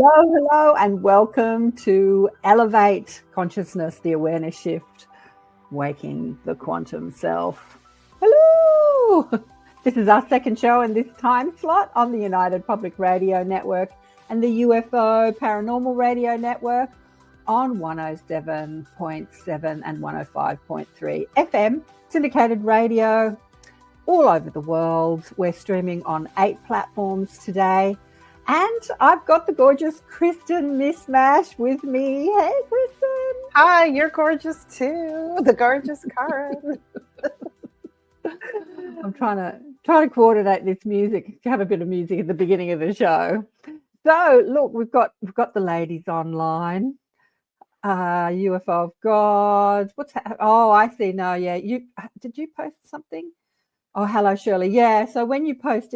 Hello, and welcome to Elevate Consciousness, the Awareness Shift, Waking the Quantum Self. Hello! This is our second show in this time slot on the United Public Radio Network and the UFO Paranormal Radio Network on 107.7 and 105.3 FM, syndicated radio all over the world. We're streaming on 8 platforms today. And I've got the gorgeous Kristin Mismash with me. Hey, Kristin. Hi, you're gorgeous too. The gorgeous KAren. I'm trying to coordinate this music, have a bit of music at the beginning of the show. So, look, we've got the ladies online. UFO of God. What's that? Oh, I see. No, yeah. Did you post something? Oh, hello, Shirley. Yeah. So when you post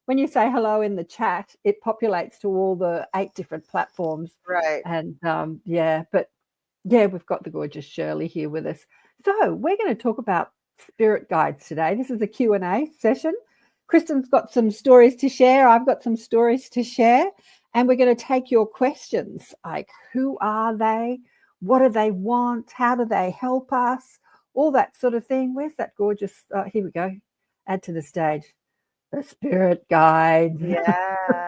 when you say hello in the chat, it populates to all the 8 different platforms. Right. And we've got the gorgeous Shirley here with us. So we're going to talk about spirit guides today. This is a Q&A session. Kristin's got some stories to share. I've got some stories to share. And we're going to take your questions, like who are they? What do they want? How do they help us? All that sort of thing. Where's that gorgeous? Here we go. Add to the stage. The spirit guides. Yeah.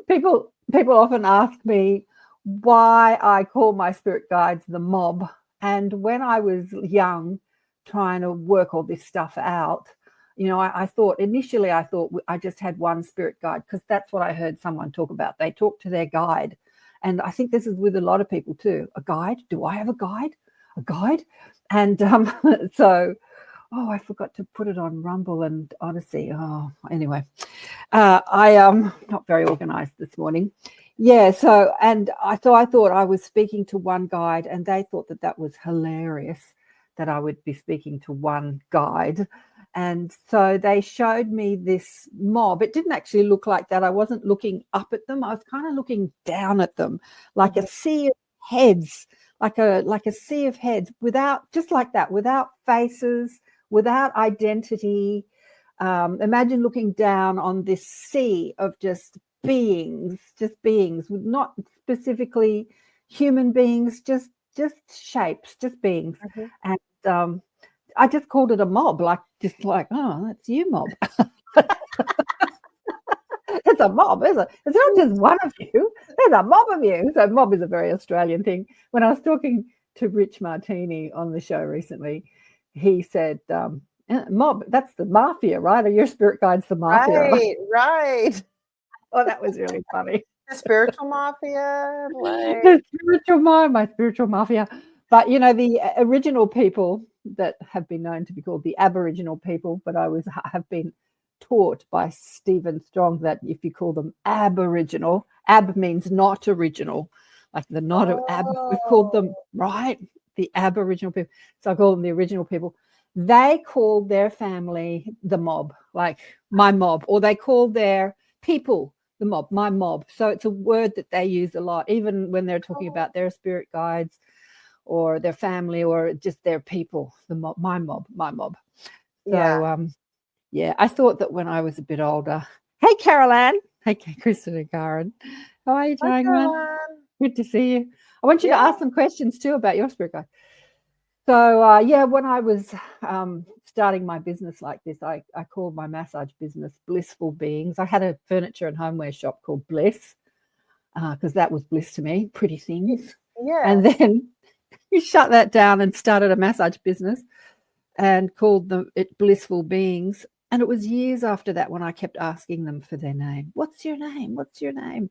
People often ask me why I call my spirit guides the mob. And when I was young, trying to work all this stuff out, I thought I just had one spirit guide, because that's what I heard someone talk about. They talk to their guide. And I think this is with a lot of people too. A guide? Do I have a guide? A guide? And I forgot to put it on Rumble and Odyssey. Oh, anyway, I am not very organized this morning. Yeah, and I thought I was speaking to one guide, and they thought that was hilarious, that I would be speaking to one guide. And so they showed me this mob. It didn't actually look like that. I wasn't looking up at them. I was kind of looking down at them, like a sea of heads, like a sea of heads, without faces, without identity. Imagine looking down on this sea of just beings, not specifically human beings, just shapes, just beings. Mm-hmm. And I just called it a mob, oh, that's you, mob. It's a mob, it's not just one of you, there's a mob of you. So mob is a very Australian thing. When I was talking to Rich Martini on the show recently, he said, mob, that's the mafia, right? Or your spirit guide's the mafia. Right. Oh, that was really funny. The spiritual mafia. The spiritual my spiritual mafia. But, the original people that have been known to be called the Aboriginal people, but I have been taught by Stephen Strong that if you call them Aboriginal, ab means not original, like the not of ab. We've called them, right, the Aboriginal people. So I call them the original people. They called their family the mob, like my mob, or they called their people the mob, my mob. So it's a word that they use a lot, even when they're talking about their spirit guides or their family or just their people, the mob, my mob. So, I thought that when I was a bit older. Hey, Carolann. Hey, Kristin and Carolann. How are you doing, man? Good to see you. I want you to ask some questions too about your spirit guide. So, when I was starting my business like this, I called my massage business Blissful Beings. I had a furniture and homeware shop called Bliss, because that was bliss to me, pretty things. Yeah. And then you shut that down and started a massage business and called it Blissful Beings. And it was years after that when I kept asking them for their name. What's your name? What's your name?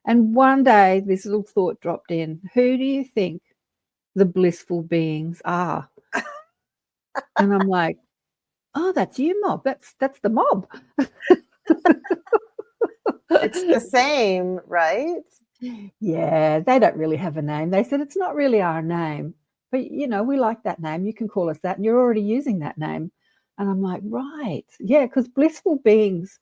And one day this little thought dropped in. Who do you think the blissful beings are? And I'm like, oh, that's you, mob. That's the mob. It's the same, right? Yeah, they don't really have a name. They said it's not really our name, but we like that name. You can call us that, and you're already using that name. And I'm like, right, yeah, because blissful beings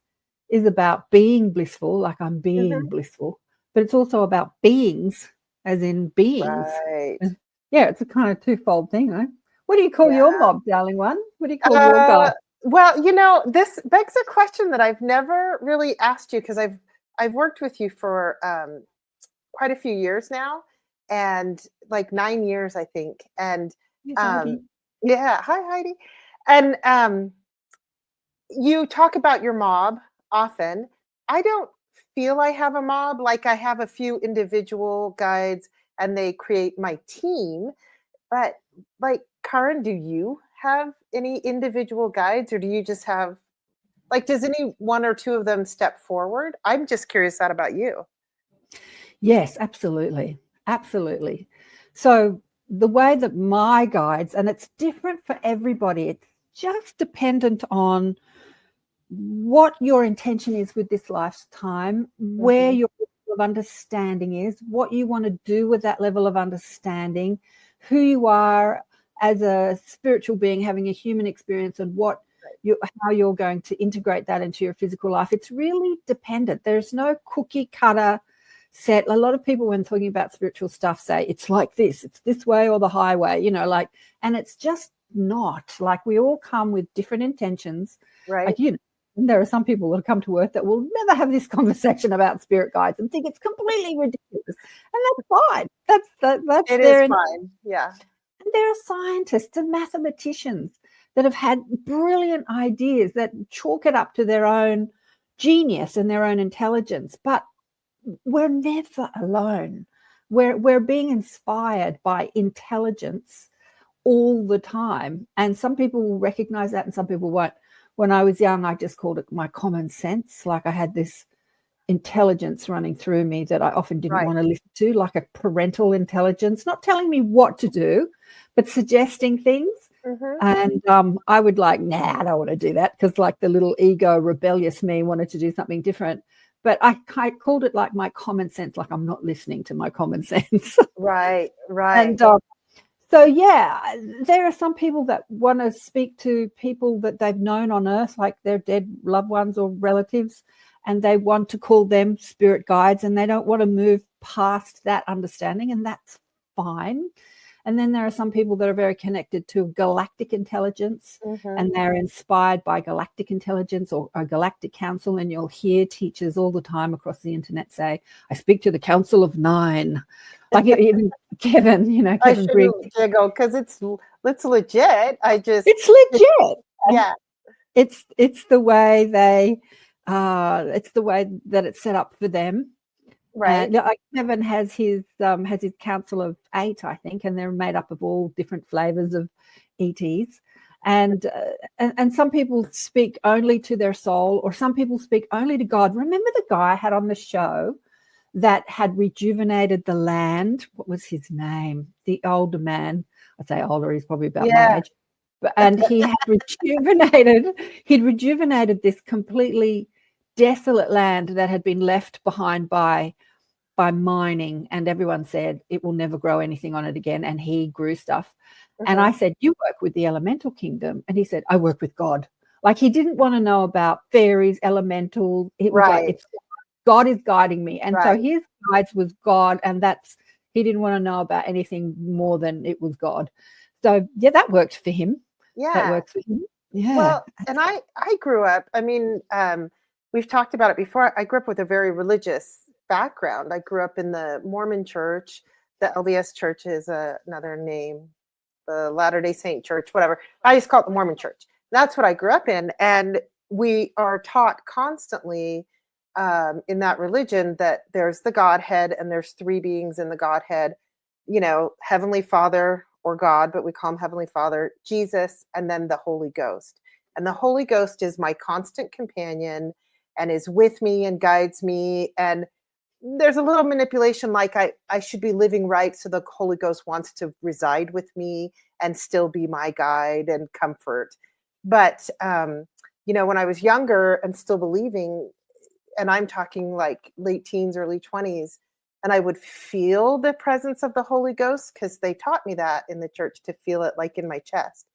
is about being blissful, like I'm being blissful, but it's also about beings, as in beings. Right. Yeah, it's a kind of twofold thing, right? What do you call your mob, darling one? What do you call your guy? Well, this begs a question that I've never really asked you, because I've I've worked with you for quite a few years now, and like 9 years, I think. And Yes, Heidi. um, yeah, hi Heidi. And you talk about your mob often. I don't feel I have a mob. Like I have a few individual guides, and they create my team. But like Karen, do you have any individual guides, or do you just have like, does any one or two of them step forward? I'm just curious that about you. Yes, absolutely. Absolutely. So the way that my guides, and it's different for everybody, it's just dependent on what your intention is with this lifetime, where Mhm. your level of understanding is, what you want to do with that level of understanding, who you are as a spiritual being having a human experience, and how you're going to integrate that into your physical life. It's really dependent. There's no cookie cutter set. A lot of people, when talking about spiritual stuff, say it's like this, it's this way or the highway, and it's just not. Like, we all come with different intentions. Right? Like, there are some people that come to Earth that will never have this conversation about spirit guides and think it's completely ridiculous, and that's fine. That's It is their. fine. Yeah. And there are scientists and mathematicians that have had brilliant ideas that chalk it up to their own genius and their own intelligence, but we're never alone. We're being inspired by intelligence all the time, and some people will recognize that and some people won't. When I was young, I just called it my common sense. Like, I had this intelligence running through me that I often didn't Right. want to listen to, like a parental intelligence, not telling me what to do, but suggesting things. Mhm. And I would like, nah, I don't want to do that, because like the little ego rebellious me wanted to do something different. But I called it like my common sense, like I'm not listening to my common sense. Right. Right. And so, yeah, there are some people that want to speak to people that they've known on Earth, like their dead loved ones or relatives, and they want to call them spirit guides, and they don't want to move past that understanding, and that's fine. And then there are some people that are very connected to galactic intelligence, Mhm. and they're inspired by galactic intelligence or a galactic council. And you'll hear teachers all the time across the internet say, I speak to the Council of Nine. Like, even Kevin, I Kevin Briggs. shouldn't giggle because it's legit. I just It's legit. And yeah. it's the way it's the way that it's set up for them. Right. And Kevin has his council of 8, I think, and they're made up of all different flavors of ETs. And some people speak only to their soul, or some people speak only to God. Remember the guy I had on the show that had rejuvenated the land? What was his name? The older man. I'd say older, he's probably about my Yeah. age. And he'd rejuvenated this completely desolate land that had been left behind by mining, and everyone said it will never grow anything on it again, and he grew stuff. And I Mhm. said, you work with the elemental kingdom? And he said, I work with God. Like, he didn't want to know about fairies, elemental. It was like, Right. it's God is guiding me. And so Right. his guides was God, and he didn't want to know about anything more than it was God. So yeah, that worked for him. That Yeah. works for him. Yeah. Well, and I grew up, I mean, we've talked about it before. I grew up with a very religious background. I grew up in the Mormon church. The LDS church is another name, the Latter-day Saint church, whatever. I just call it the Mormon church. That's what I grew up in. And we are taught constantly in that religion that there's the Godhead and there's three beings in the Godhead, Heavenly Father or God, but we call him Heavenly Father, Jesus, and then the Holy Ghost. And the Holy Ghost is my constant companion and is with me and guides me. And there's a little manipulation, like I should be living right. So the Holy Ghost wants to reside with me and still be my guide and comfort. But, when I was younger and still believing, and I'm talking like late teens, early 20s, and I would feel the presence of the Holy Ghost because they taught me that in the church, to feel it like in my chest.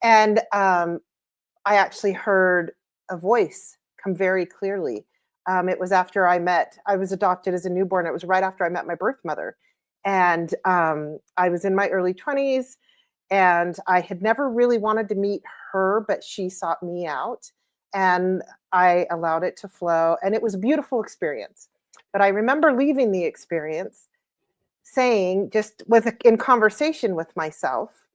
And I actually heard a voice come very clearly. It was after I was adopted as a newborn. It was right after I met my birth mother. And I was in my early 20s, and I had never really wanted to meet her, but she sought me out. and I allowed it to flow, and it was a beautiful experience. But I remember leaving the experience saying, just in conversation with myself,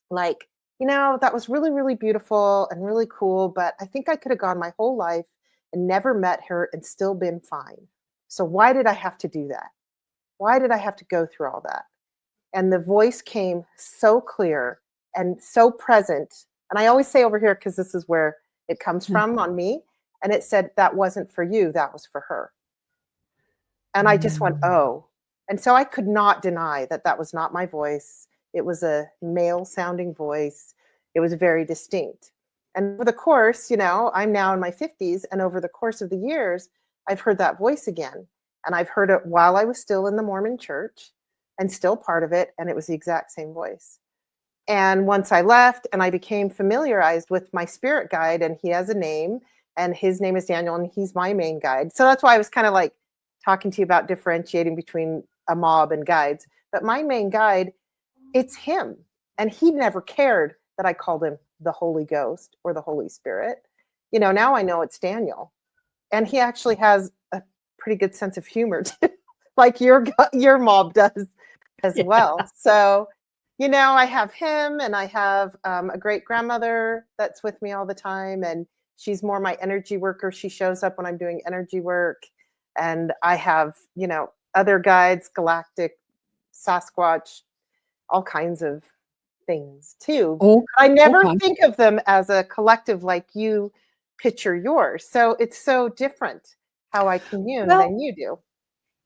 like, that was really, really beautiful and really cool, but I think I could have gone my whole life and never met her and still been fine. So why did I have to do that? Why did I have to go through all that? And the voice came so clear and so present. And I always say over here, because this is where it comes from on me. And it said, that wasn't for you, that was for her. And I just went, oh. And so I could not deny that that was not my voice. It was a male sounding voice. It was very distinct. And over the course, I'm now in my 50s. And over the course of the years, I've heard that voice again. And I've heard it while I was still in the Mormon church and still part of it. And it was the exact same voice. And once I left and I became familiarized with my spirit guide, and he has a name, and his name is Daniel, and he's my main guide. So that's why I was kind of like talking to you about differentiating between a mob and guides. But my main guide, it's him. And he never cared that I called him the Holy Ghost or the Holy Spirit. Now I know it's Daniel. And he actually has a pretty good sense of humor, too, like your mob does as well. So, I have him, and I have a great grandmother that's with me all the time. And she's more my energy worker. She shows up when I'm doing energy work. And I have, other guides, galactic, Sasquatch, all kinds of things too. I never think of them as a collective like you picture yours. So it's so different how I commune than you do.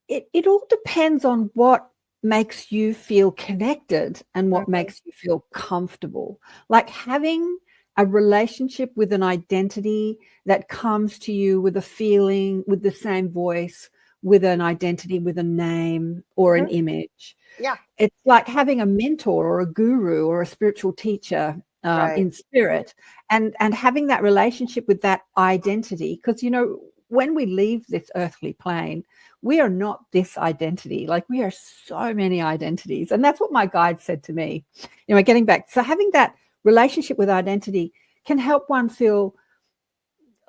It all depends on what makes you feel connected and what makes you feel comfortable. Like having a relationship with an identity that comes to you with a feeling, with the same voice, with an identity, with a name or an image. Yeah. It's like having a mentor or a guru or a spiritual teacher in spirit, and having that relationship with that identity. Because, when we leave this earthly plane, we are not this identity. Like, we are so many identities. And that's what my guide said to me, getting back. So having that relationship with identity can help one feel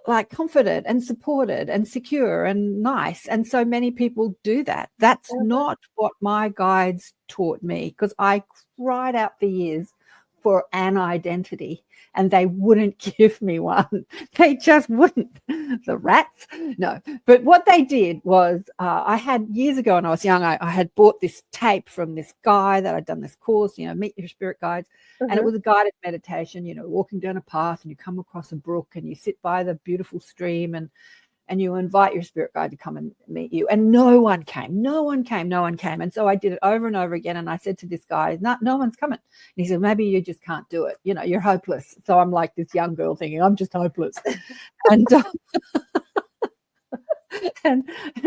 like confident and supported and secure and nice. And so many people do that. That's not what my guides taught me, because I cried out for years for an identity, and they wouldn't give me one. They just wouldn't. The rats. No. But what they did was, I had years ago when I was young, I had bought this tape from this guy that I'd done this course, Meet Your Spirit Guides. And it was a guided meditation, walking down a path, and you come across a brook, and you sit by the beautiful stream, and you invite your spirit guide to come and meet you. And no one came. And so I did it over and over again. And I said to this guy, no one's coming. And he said, maybe you just can't do it. You're hopeless. So I'm like this young girl thinking, I'm just hopeless. And and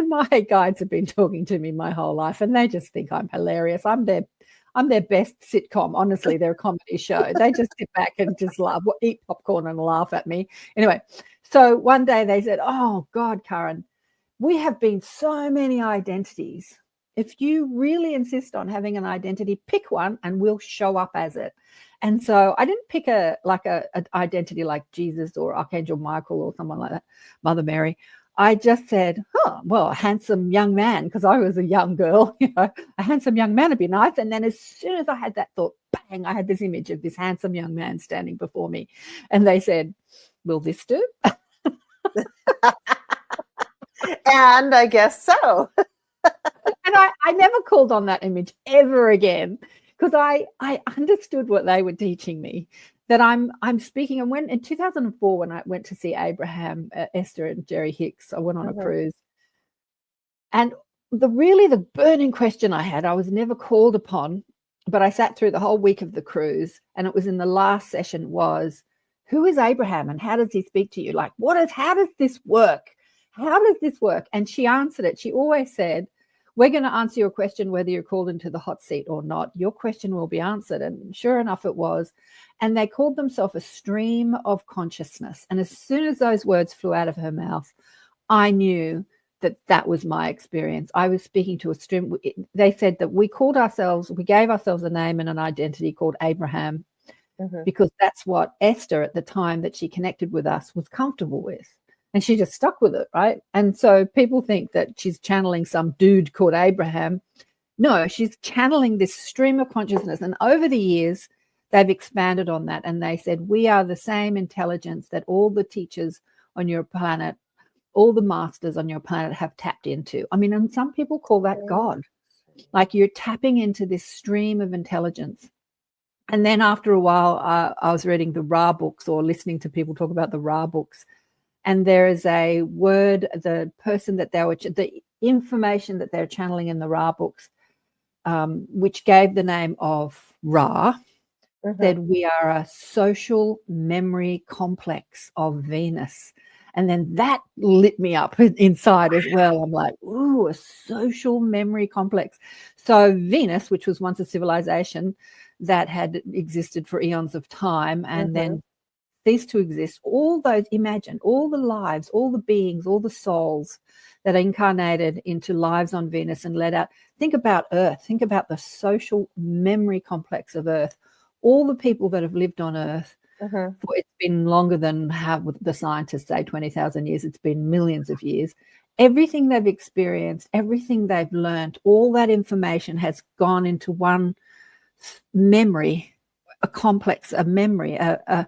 my guides have been talking to me my whole life, and they just think I'm hilarious. I'm their best sitcom. Honestly, they're a comedy show. They just sit back and just laugh, eat popcorn and laugh at me. Anyway, so one day they said, oh, God, Karen, we have been so many identities. If you really insist on having an identity, pick one and we'll show up as it. And so I didn't pick an identity like Jesus or Archangel Michael or someone like that, Mother Mary. I just said, a handsome young man, because I was a young girl, a handsome young man would be nice. And then as soon as I had that thought, bang, I had this image of this handsome young man standing before me. And they said, will this do? And I guess so. And I never called on that image ever again, because I understood what they were teaching me, that I'm speaking. And when in 2004, when I went to see Abraham, Esther and Jerry Hicks, I went on a cruise. And the burning question I had, I was never called upon, but I sat through the whole week of the cruise, and it was in the last session was, who is Abraham and how does he speak to you? Like, how does this work? How does this work? And she answered it. She always said, we're going to answer your question whether you're called into the hot seat or not. Your question will be answered. And sure enough, it was. And they called themselves a stream of consciousness. And as soon as those words flew out of her mouth, I knew that was my experience. I was speaking to a stream. They said that we gave ourselves a name and an identity called Abraham. because that's what Esther at the time that she connected with us was comfortable with. And she just stuck with it, right? And so people think that she's channeling some dude called Abraham. No, she's channeling this stream of consciousness. And over the years, they've expanded on that. And they said, we are the same intelligence that all the teachers on your planet, all the masters on your planet have tapped into. I mean, and some people call that God. Like you're tapping into this stream of intelligence. And then after a while, I was reading the Ra books or listening to people talk about the Ra books. And there is a word, the person that they were, the information that they're channeling in the Ra books, which gave the name of Ra, said we are a social memory complex of Venus. And then that lit me up inside as well. I'm like, ooh, a social memory complex. So Venus, which was once a civilization that had existed for eons of time and then ceased to exist, all those, imagine all the lives, all the beings, all the souls that incarnated into lives on Venus and led out. Think about Earth. Think about the social memory complex of Earth. All the people that have lived on Earth, for it's been longer than how the scientists say 20,000 years. It's been millions of years. Everything they've experienced, everything they've learned, all that information has gone into one memory, a complex, a memory, a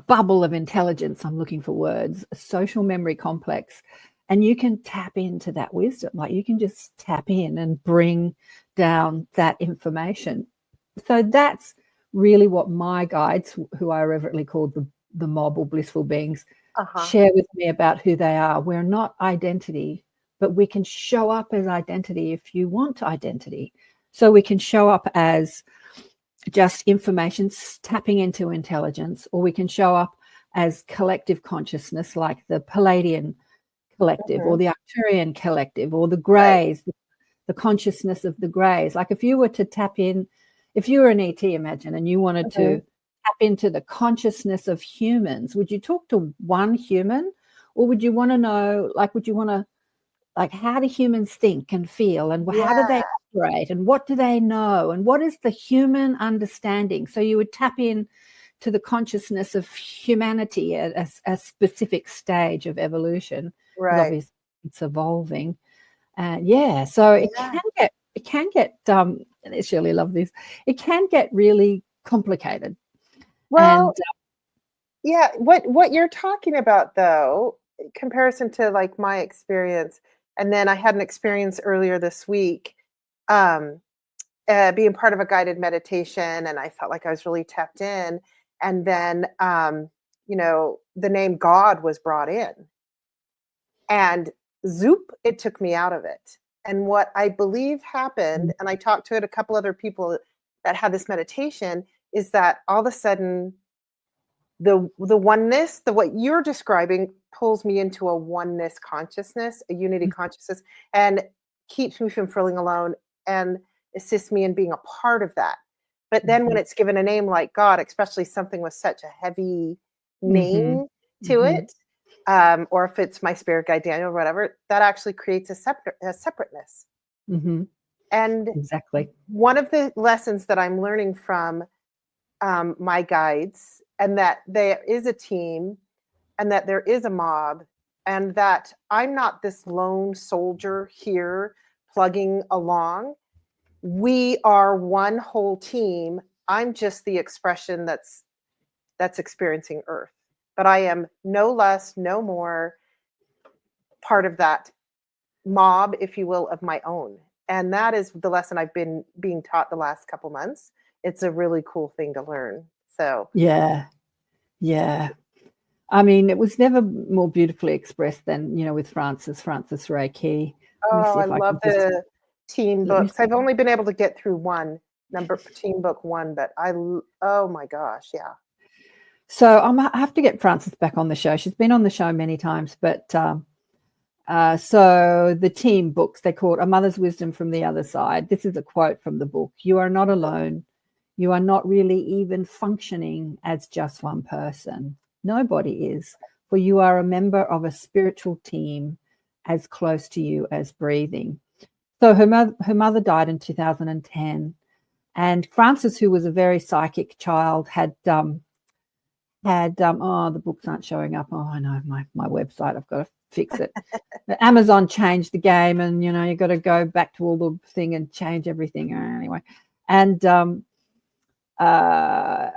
bubble of intelligence. I'm looking for words, a social memory complex. And you can tap into that wisdom. Like you can just tap in and bring down that information. So that's really what my guides, who I reverently call the mob or blissful beings, share with me about who they are. We're not identity, but we can show up as identity if you want identity. So we can show up as just information tapping into intelligence, or we can show up as collective consciousness like the Palladian collective or the Arcturian collective or the Greys, the consciousness of the Greys. Like if you were to tap in, if you were an ET, imagine, and you wanted to tap into the consciousness of humans, would you talk to one human, or would you want to know, like, would you want to, like, how do humans think and feel, and how do they operate, and what do they know, and what is the human understanding? So you would tap in to the consciousness of humanity at a specific stage of evolution. Obviously it's evolving. So it can get I surely love this. It can get really complicated. Well, what you're talking about, though, in comparison to like my experience, and then I had an experience earlier this week, being part of a guided meditation, and I felt like I was really tapped in. And then, the name God was brought in, and zoop, it took me out of it. And what I believe happened, and I talked to a couple other people that had this meditation, is that all of a sudden the oneness, what you're describing, pulls me into a oneness consciousness, a unity consciousness, and keeps me from feeling alone and assists me in being a part of that. But then when it's given a name like God, especially something with such a heavy name to it, or if it's my spirit guide Daniel or whatever, that actually creates a separateness. And one of the lessons that I'm learning from my guides, and that there is a team, and that there is a mob, and that I'm not this lone soldier here plugging along. We are one whole team. I'm just the expression that's experiencing Earth. But I am no less, no more part of that mob, if you will, of my own. And that is the lesson I've been being taught the last couple months. It's a really cool thing to learn. So yeah. I mean, it was never more beautifully expressed than, with Francis Reiki. Oh, I love the teen books. I've only been able to get through teen book 1, but oh my gosh, yeah. So I have to get Frances back on the show. She's been on the show many times, but so the team books, they call it A Mother's Wisdom from the Other Side. This is a quote from the book. You are not alone. You are not really even functioning as just one person. Nobody is, for you are a member of a spiritual team as close to you as breathing. So her mother died in 2010. And Frances, who was a very psychic child, had the books aren't showing up. Oh, I know, my website, I've got to fix it. Amazon changed the game, and you got to go back to all the thing and change everything anyway. And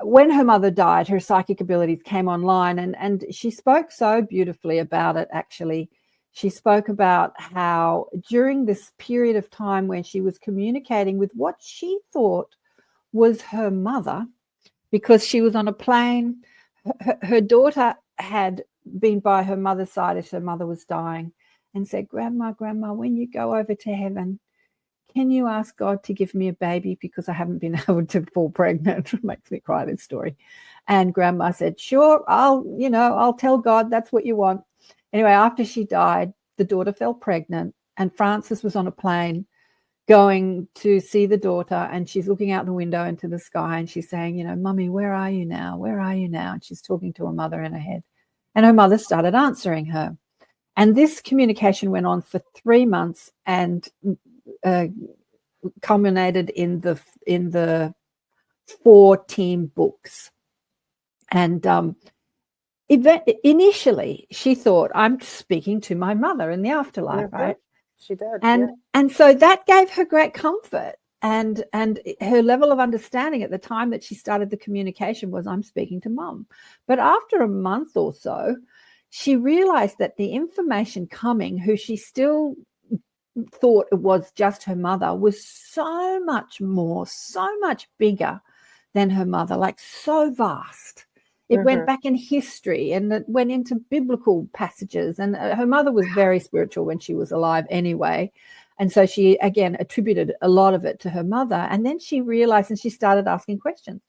when her mother died, her psychic abilities came online, and she spoke so beautifully about it. Actually, she spoke about how during this period of time when she was communicating with what she thought was her mother, because she was on a plane, her daughter had been by her mother's side as her mother was dying, and said, Grandma, when you go over to heaven, can you ask God to give me a baby, because I haven't been able to fall pregnant? It makes me cry, this story. And Grandma said, sure, I'll tell God that's what you want. Anyway, after she died, the daughter fell pregnant, and Frances was on a plane going to see the daughter, and she's looking out the window into the sky, and she's saying, Mummy, where are you now? Where are you now? And she's talking to her mother in her head. And her mother started answering her. And this communication went on for 3 months, and culminated in the 4 team books. And initially she thought, I'm speaking to my mother in the afterlife, right? She did. And so that gave her great comfort, and her level of understanding at the time that she started the communication was, I'm speaking to Mum. But after a month or so, she realized that the information coming, who she still thought it was just her mother, was so much more, so much bigger than her mother, like so vast. It went back in history, and it went into biblical passages, and her mother was very spiritual when she was alive anyway. And so she, again, attributed a lot of it to her mother. And then she realized, and she started asking questions.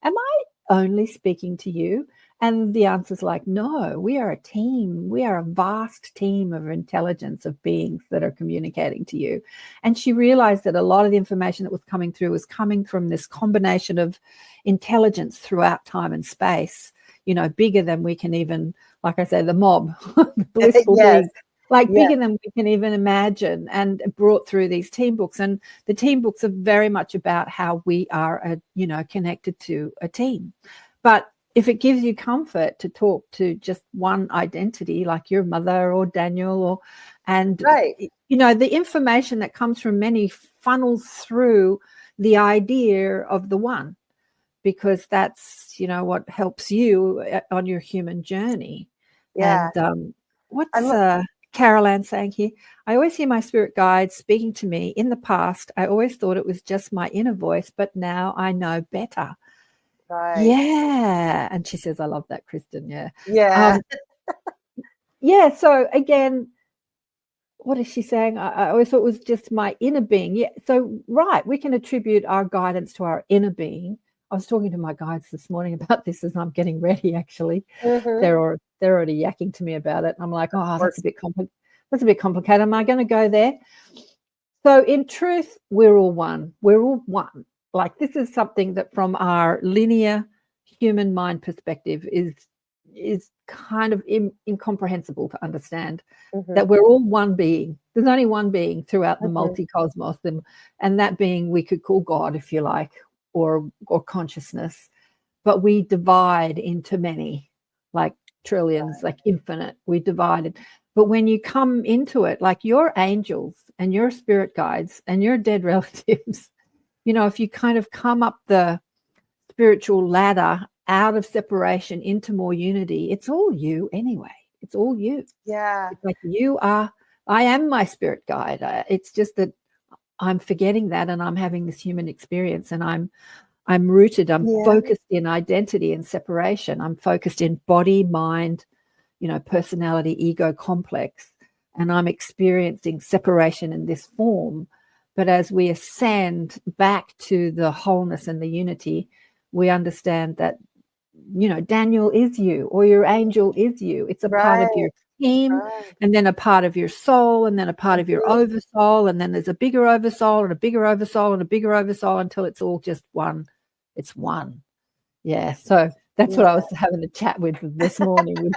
Am I only speaking to you? And the answer's like, no, we are a team. We are a vast team of intelligence, of beings that are communicating to you. And she realized that a lot of the information that was coming through was coming from this combination of intelligence throughout time and space, bigger than we can even, like I say, the mob, the blissful beings, bigger than we can even imagine, and brought through these team books. And the team books are very much about how we are, connected to a team. But if it gives you comfort to talk to just one identity, like your mother or Daniel, the information that comes from many funnels through the idea of the one, because that's, what helps you on your human journey. Yeah. And what's Carolann saying here? I always hear my spirit guides speaking to me. In the past, I always thought it was just my inner voice, but now I know better. Right. Yeah. And she says, I love that, Kristin. Yeah. Yeah. Yeah. So again, what is she saying? I always thought it was just my inner being. Yeah. So, right, we can attribute our guidance to our inner being. I was talking to my guides this morning about this as I'm getting ready, actually. They're already yakking to me about it. And I'm like, that's a bit complicated. Am I going to go there? So in truth, we're all one. We're all one. Like, this is something that from our linear human mind perspective is kind of incomprehensible to understand, that we're all one being. There's only one being throughout the multi-cosmos, and that being we could call God, if you like, or consciousness. But we divide into many, like trillions, like infinite. We divided. But when you come into it, like your angels and your spirit guides and your dead relatives, if you kind of come up the spiritual ladder out of separation into more unity, it's all you anyway. It's all you. Yeah. It's like I am my spirit guide. It's just that I'm forgetting that, and I'm having this human experience, and I'm rooted, I'm focused in identity and separation. I'm focused in body, mind, personality, ego complex, and I'm experiencing separation in this form. But as we ascend back to the wholeness and the unity, we understand that, Daniel is you, or your angel is you. It's a part of your team, and then a part of your soul, and then a part of your oversoul, and then there's a bigger oversoul and a bigger oversoul and a bigger oversoul until it's all just one. It's one. Yeah. So that's what I was having a chat with this morning with.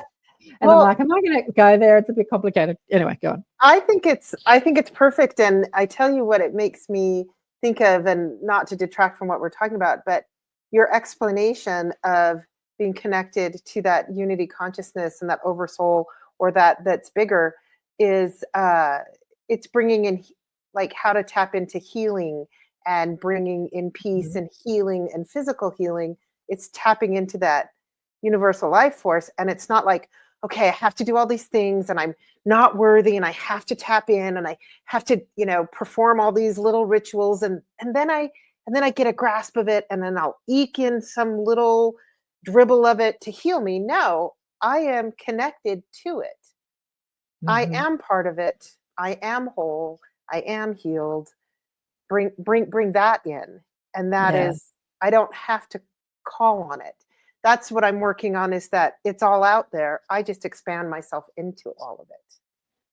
And I'm like, am I going to go there? It's a bit complicated. Anyway, go on. I think it's perfect. And I tell you what, it makes me think of, and not to detract from what we're talking about, but your explanation of being connected to that unity consciousness and that oversoul, or that's bigger, is it's bringing in like how to tap into healing and bringing in peace and healing and physical healing. It's tapping into that universal life force. And it's not like, okay, I have to do all these things and I'm not worthy and I have to tap in and I have to, perform all these little rituals and then I get a grasp of it and then I'll eke in some little dribble of it to heal me. No, I am connected to it. I am part of it. I am whole. I am healed. Bring that in. And that is, I don't have to call on it. That's what I'm working on, is that it's all out there. I just expand myself into all of it.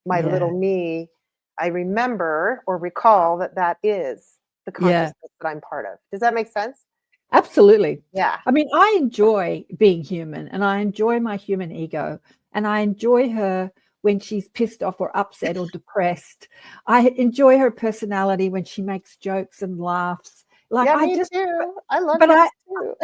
My little me, I remember or recall that is the consciousness that I'm part of. Does that make sense? Absolutely. Yeah. I mean, I enjoy being human and I enjoy my human ego, and I enjoy her when she's pissed off or upset or depressed. I enjoy her personality when she makes jokes and laughs. Like, yeah, I me just, too. I love but yours too.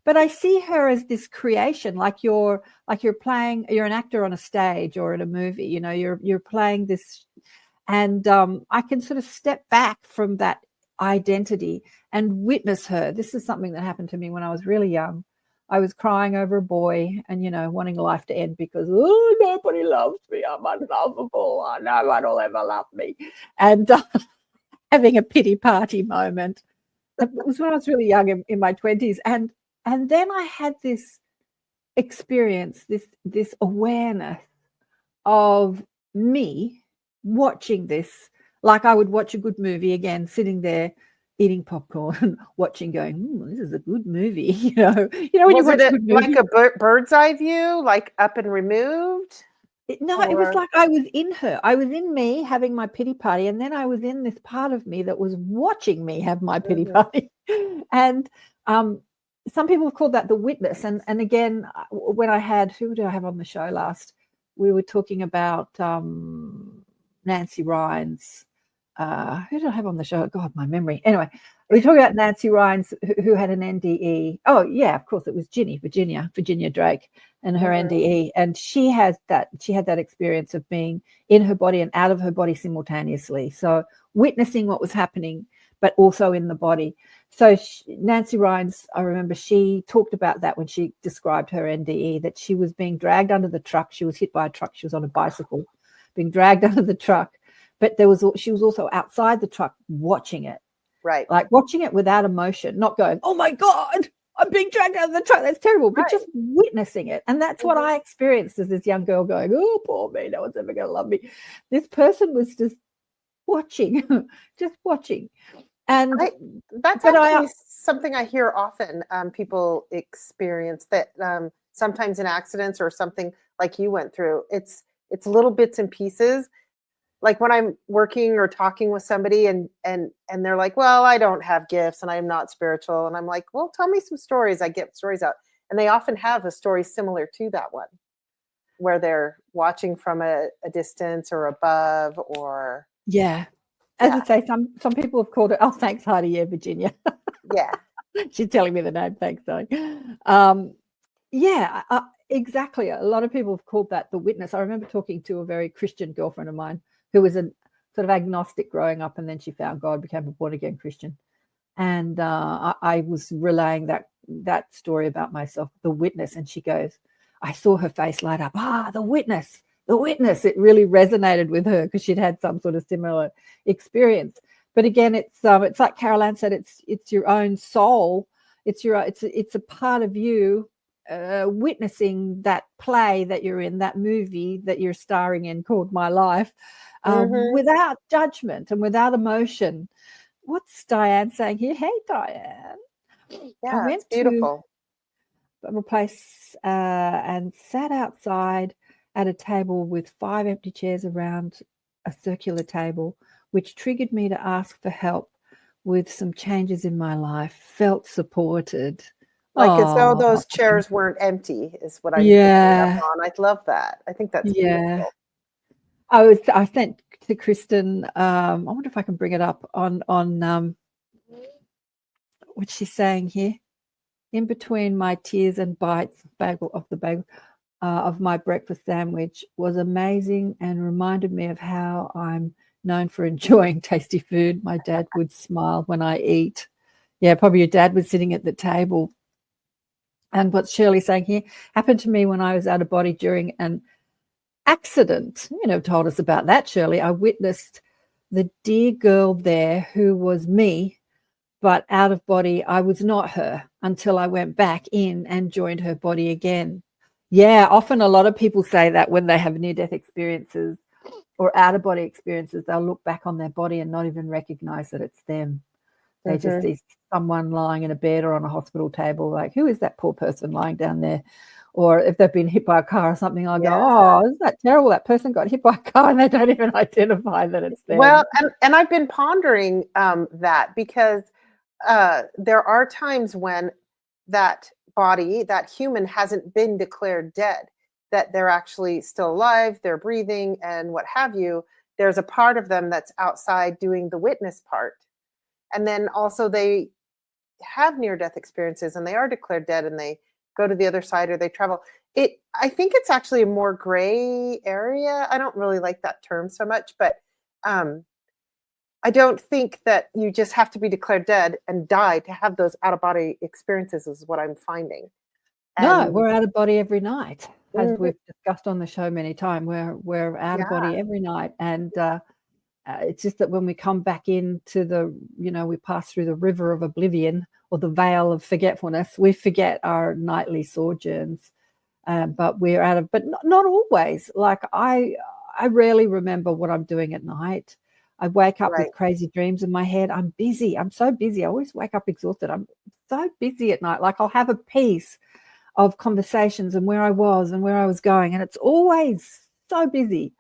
but I see her as this creation, like you're an actor on a stage or in a movie, you're playing this, and I can sort of step back from that identity and witness her. This is something that happened to me when I was really young. I was crying over a boy and, wanting life to end because, nobody loves me. I'm unlovable. No one will ever love me. And having a pity party moment. It was when I was really young in my 20s. And then I had this experience, this awareness of me watching this, like I would watch a good movie, again, sitting there eating popcorn, watching, going, this is a good movie. When you watch a good movie, like a bird's eye view, like up and removed? It was like I was in her. I was in me having my pity party, and then I was in this part of me that was watching me have my pity party. And some people have called that the witness. And again, when who did I have on the show last? We were talking about Nancy Ryan's. Who did I have on the show? God, my memory. Anyway, we were talking about Nancy Ryan's, who had an NDE. Oh, yeah, of course, it was Virginia Drake, and her NDE. And she had that experience of being in her body and out of her body simultaneously. So witnessing what was happening, but also in the body. So Nancy Ryan's, I remember she talked about that when she described her NDE, that she was being dragged under the truck. She was hit by a truck. She was on a bicycle, being dragged under the truck. But she was also outside the truck watching it. Right. Like watching it without emotion, not going, oh my God, I'm being dragged out of the truck. That's terrible. But just witnessing it. And that's what I experienced as this young girl going, oh, poor me. No one's ever going to love me. This person was just watching, And that's actually something I hear often. People experience that sometimes in accidents or something like you went through. It's little bits and pieces. Like when I'm working or talking with somebody and they're like, well, I don't have gifts and I'm not spiritual. And I'm like, well, tell me some stories. I get stories out. And they often have a story similar to that one, where they're watching from a distance or above or. Yeah. As I say, some people have called it, oh, thanks, Heidi. Yeah, Virginia. Yeah. She's telling me the name. Thanks, Heidi. Exactly. A lot of people have called that the witness. I remember talking to a very Christian girlfriend of mine who was a sort of agnostic growing up, and then she found God, became a born-again Christian. And I was relaying that story about myself, the witness, and she goes, I saw her face light up. The witness. It really resonated with her because she'd had some sort of similar experience. But again, it's like Carolann said, it's your own soul. It's a part of you witnessing that play that you're in, that movie that you're starring in called My Life, without judgment and without emotion. What's Diane saying here? Hey, Diane. Yeah, I went it's beautiful. To a place and sat outside at a table with 5 empty chairs around a circular table, which triggered me to ask for help with some changes in my life. Felt supported. Like as though those chairs weren't empty is what I'm picking up on. I love that. I think that's beautiful. I sent to Kristin. I wonder if I can bring it up on what she's saying here. In between my tears and bites of my breakfast sandwich was amazing and reminded me of how I'm known for enjoying tasty food. My dad would smile when I eat. Yeah, probably your dad was sitting at the table. And what Shirley's saying here happened to me when I was out of body during an accident. You know, told us about that, Shirley. I witnessed the dear girl there who was me, but out of body. I was not her until I went back in and joined her body again. Yeah, often a lot of people say that when they have near-death experiences or out-of-body experiences, they'll look back on their body and not even recognize that it's them. They just see someone lying in a bed or on a hospital table, like, who is that poor person lying down there? Or if they've been hit by a car or something, I'll go, oh, isn't that terrible? That person got hit by a car, and they don't even identify that it's them. Well, and I've been pondering that, because there are times when that body, that human, hasn't been declared dead, that they're actually still alive, they're breathing and what have you. There's a part of them that's outside doing the witness part. And then also they have near-death experiences and they are declared dead and they go to the other side or they travel. I think it's actually a more gray area. I don't really like that term so much, but I don't think that you just have to be declared dead and die to have those out-of-body experiences, is what I'm finding. No, we're out of body every night, as we've discussed on the show many times. We're out of body every night, and it's just that when we come back into we pass through the river of oblivion or the veil of forgetfulness, we forget our nightly sojourns. But we're out of, but not always. Like I rarely remember what I'm doing at night. I wake up with crazy dreams in my head. I'm busy. I'm so busy. I always wake up exhausted. I'm so busy at night. Like I'll have a piece of conversations and where I was and where I was going, and it's always so busy.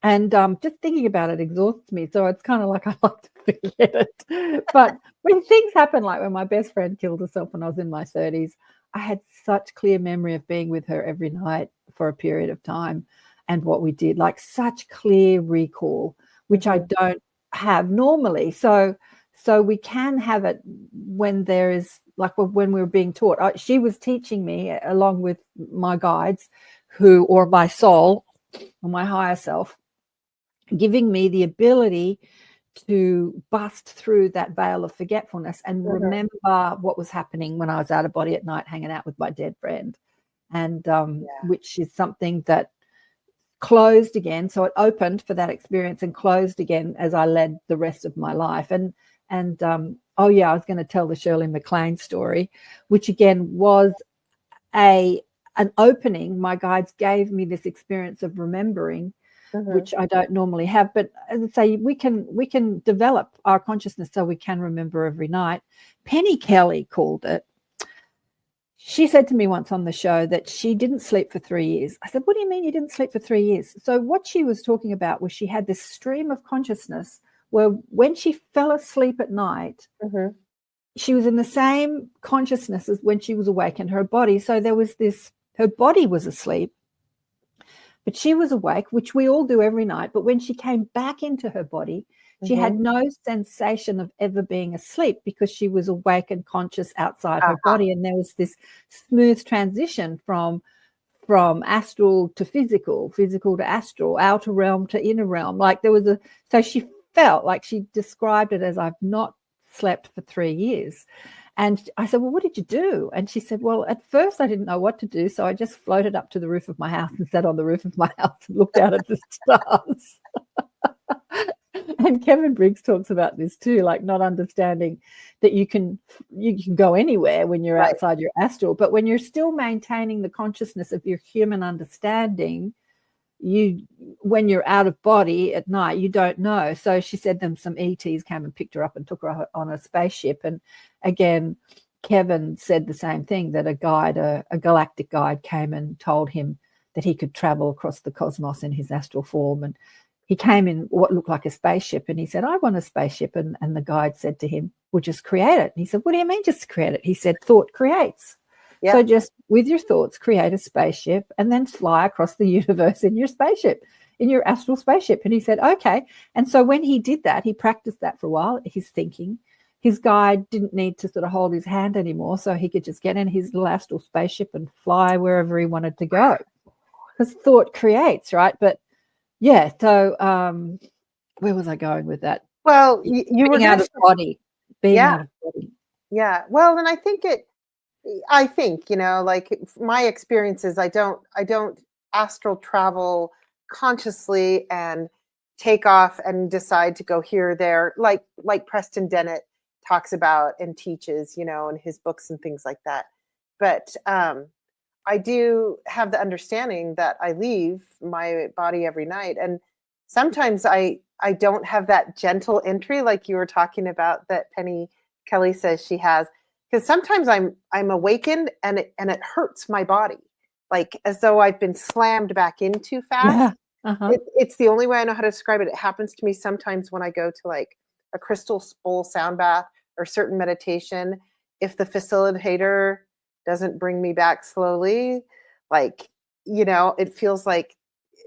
And just thinking about it exhausts me. So it's kind of like I like to forget it. But when things happen, like when my best friend killed herself when I was in my 30s, I had such clear memory of being with her every night for a period of time and what we did, like such clear recall, which I don't have normally. So we can have it when there is, like when we were being taught. She was teaching me along with my guides or my soul or my higher self, giving me the ability to bust through that veil of forgetfulness and remember what was happening when I was out of body at night, hanging out with my dead friend, and which is something that closed again. So it opened for that experience and closed again as I led the rest of my life. And I was going to tell the Shirley MacLaine story, which again was an opening. My guides gave me this experience of remembering, which I don't normally have. But as I say, we can develop our consciousness so we can remember every night. Penny Kelly called it. She said to me once on the show that she didn't sleep for 3 years. I said, what do you mean you didn't sleep for 3 years? So what she was talking about was she had this stream of consciousness where when she fell asleep at night, she was in the same consciousness as when she was awake in her body. So there was this, her body was asleep, but she was awake, which we all do every night. But when she came back into her body, she had no sensation of ever being asleep because she was awake and conscious outside her body. And there was this smooth transition from astral to physical to astral, outer realm to inner realm. Like there was so she felt like, she described it as, I've not slept for 3 years. And I said, well, what did you do? And she said, well, at first I didn't know what to do. So I just floated up to the roof of my house and sat on the roof of my house and looked out at the stars. And Kevin Briggs talks about this too, like not understanding that you can go anywhere when you're outside your astral, but when you're still maintaining the consciousness of your human understanding, when you're out of body at night, you don't know. So she said some ETs came and picked her up and took her on a spaceship. And again, Kevin said the same thing, that a galactic guide came and told him that he could travel across the cosmos in his astral form. And he came in what looked like a spaceship, and he said, I want a spaceship. And the guide said to him, well, just create it. And he said, what do you mean just create it? He said, thought creates. Yeah. So just with your thoughts, create a spaceship and then fly across the universe in your spaceship. in your astral spaceship. And he said, okay. And so when he did that, he practiced that for a while, his thinking. His guide didn't need to sort of hold his hand anymore, so he could just get in his little astral spaceship and fly wherever he wanted to go. Because thought creates, right? But yeah, so where was I going with that? Well, you were out of body, being out of body. Yeah. Well, and I think, like my experiences, I don't astral travel consciously and take off and decide to go here or there, like Preston Dennett talks about and teaches, in his books and things like that. But I do have the understanding that I leave my body every night, and sometimes I don't have that gentle entry like you were talking about that Penny Kelly says she has, because sometimes I'm awakened and it hurts my body, like as though I've been slammed back in too fast. It's the only way I know how to describe it. It happens to me sometimes when I go to like a crystal bowl sound bath or certain meditation. If the facilitator doesn't bring me back slowly, like, it feels like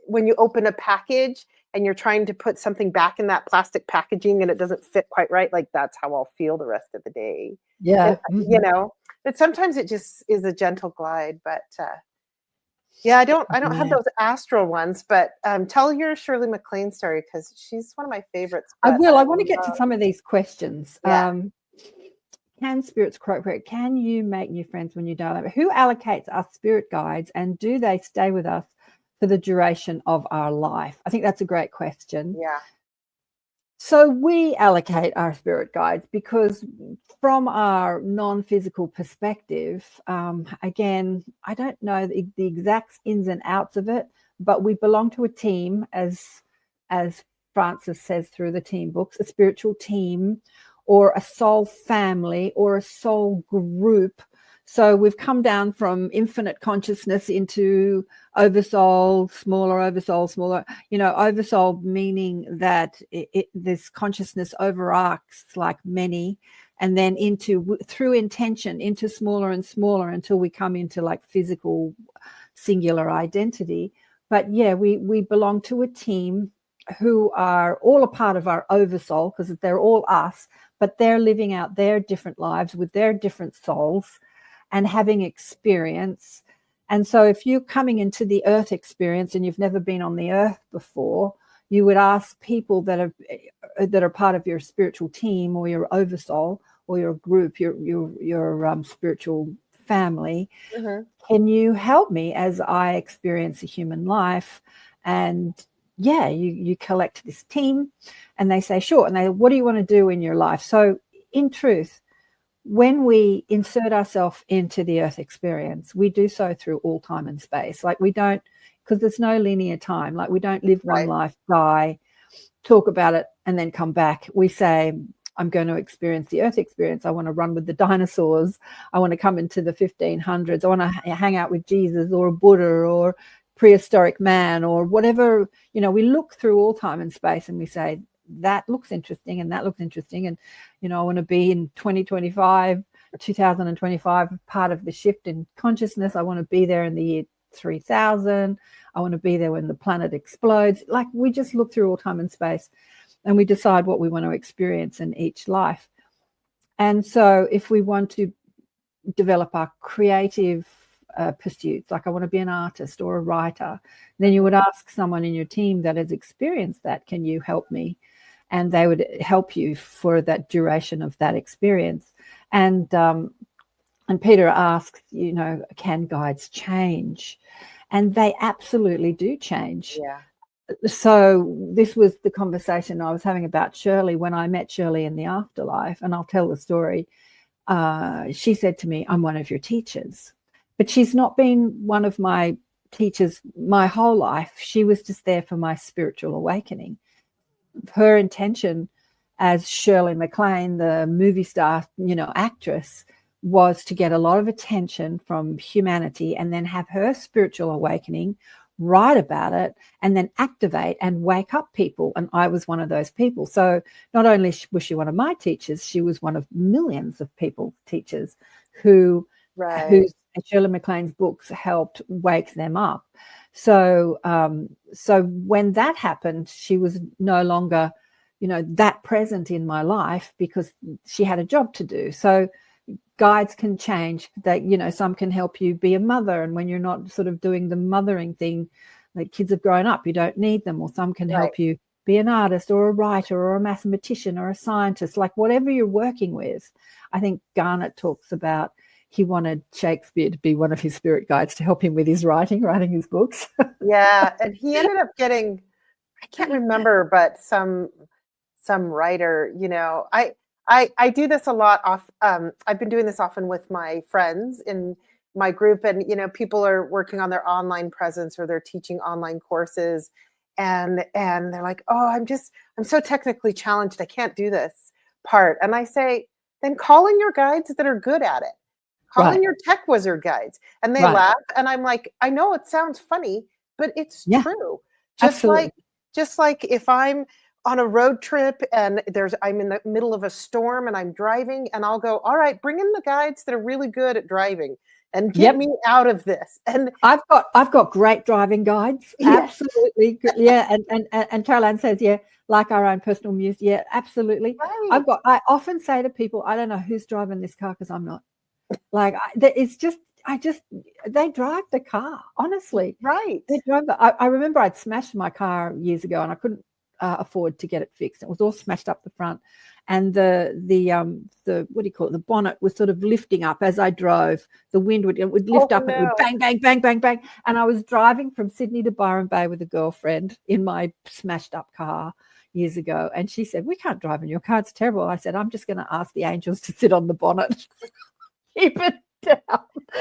when you open a package and you're trying to put something back in that plastic packaging and it doesn't fit quite right, like that's how I'll feel the rest of the day. Yeah. And, but sometimes it just is a gentle glide. But yeah, I don't have those astral ones, but tell your Shirley MacLaine story, because she's one of my favorites. I will. I want to get to some of these questions. Yeah. Can spirits cooperate? Can you make new friends when you die? Who allocates our spirit guides, and do they stay with us for the duration of our life? I think that's a great question. Yeah. So we allocate our spirit guides because from our non-physical perspective, again, I don't know the exact ins and outs of it, but we belong to a team, as Francis says through the team books, a spiritual team or a soul family or a soul group. So we've come down from infinite consciousness into oversoul, smaller, oversoul meaning that this consciousness overarcs like many, and then through intention into smaller and smaller until we come into like physical singular identity. But yeah, we belong to a team who are all a part of our oversoul, because they're all us, but they're living out their different lives with their different souls and having experience. And so if you're coming into the earth experience and you've never been on the earth before, you would ask people that are part of your spiritual team or your oversoul or your group, your spiritual family, can you help me as I experience a human life? And yeah, you collect this team and they say, sure. And they, what do you want to do in your life? So in truth, when we insert ourselves into the earth experience, we do so through all time and space. Like we don't, because there's no linear time. Like we don't live one life, die, talk about it, and then come back. We say, I'm going to experience the earth experience. I want to run with the dinosaurs. I want to come into the 1500s. I want to hang out with Jesus or Buddha or prehistoric man or whatever. We look through all time and space and we say, that looks interesting and that looks interesting. And, I want to be in 2025, part of the shift in consciousness. I want to be there in the year 3000. I want to be there when the planet explodes. Like we just look through all time and space and we decide what we want to experience in each life. And so if we want to develop our creative pursuits, like I want to be an artist or a writer, then you would ask someone in your team that has experienced that, can you help me? And they would help you for that duration of that experience. And Peter asks, can guides change? And they absolutely do change. Yeah. So this was the conversation I was having about Shirley when I met Shirley in the afterlife. And I'll tell the story. She said to me, I'm one of your teachers. But she's not been one of my teachers my whole life. She was just there for my spiritual awakening. Her intention as Shirley MacLaine, the movie star, actress, was to get a lot of attention from humanity and then have her spiritual awakening, write about it, and then activate and wake up people. And I was one of those people. So not only was she one of my teachers, she was one of millions of teachers who Right. Shirley MacLaine's books helped wake them up. So so when that happened, she was no longer, that present in my life because she had a job to do. So guides can change. That, some can help you be a mother, and when you're not sort of doing the mothering thing, like kids have grown up, you don't need them. Or some can help you be an artist or a writer or a mathematician or a scientist, like whatever you're working with. I think Garnet talks about he wanted Shakespeare to be one of his spirit guides to help him with his writing his books. Yeah, and he ended up getting, I can't remember, but some writer, I do this a lot off. I've been doing this often with my friends in my group, and people are working on their online presence or they're teaching online courses, and they're like, oh, I'm so technically challenged, I can't do this part. And I say, then call in your guides that are good at it. Call in your tech wizard guides. And they laugh, and I'm like, I know it sounds funny, but it's true. Just like if I'm on a road trip and I'm in the middle of a storm and I'm driving, and I'll go, all right, bring in the guides that are really good at driving and get me out of this. And I've got great driving guides. Yes. Absolutely. Yeah. And Carolann says, yeah, like our own personal muse. Yeah, absolutely. Right. I often say to people, I don't know who's driving this car because I'm not. Like they drive the car, honestly. Right. They drive I remember I'd smashed my car years ago and I couldn't afford to get it fixed. It was all smashed up the front, and the what do you call it? The bonnet was sort of lifting up as I drove. The wind would lift up and it would bang, bang, bang, bang, bang. And I was driving from Sydney to Byron Bay with a girlfriend in my smashed up car years ago, and she said, "We can't drive in your car. It's terrible." I said, "I'm just going to ask the angels to sit on the bonnet." Keep it down.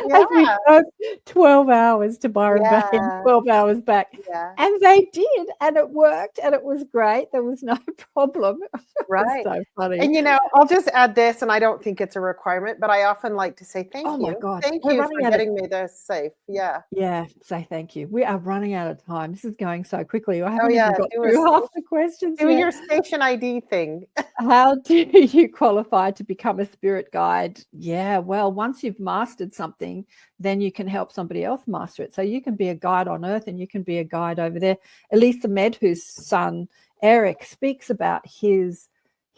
Yeah. As we drove 12 hours to Byron Bay and 12 hours back. Yeah. And they did, and it worked, and it was great. There was no problem. Right. So funny. And I'll just add this, and I don't think it's a requirement, but I often like to say thank you. Oh my God. Thank you for getting me this safe. Yeah. Yeah, say thank you. We are running out of time. This is going so quickly. I haven't even got through half the questions. Do your station ID thing. How do you qualify to become a spirit guide? Yeah, well, once you've mastered something, then you can help somebody else master it. So you can be a guide on Earth and you can be a guide over there. Elisa Medhu's son, Eric, speaks about his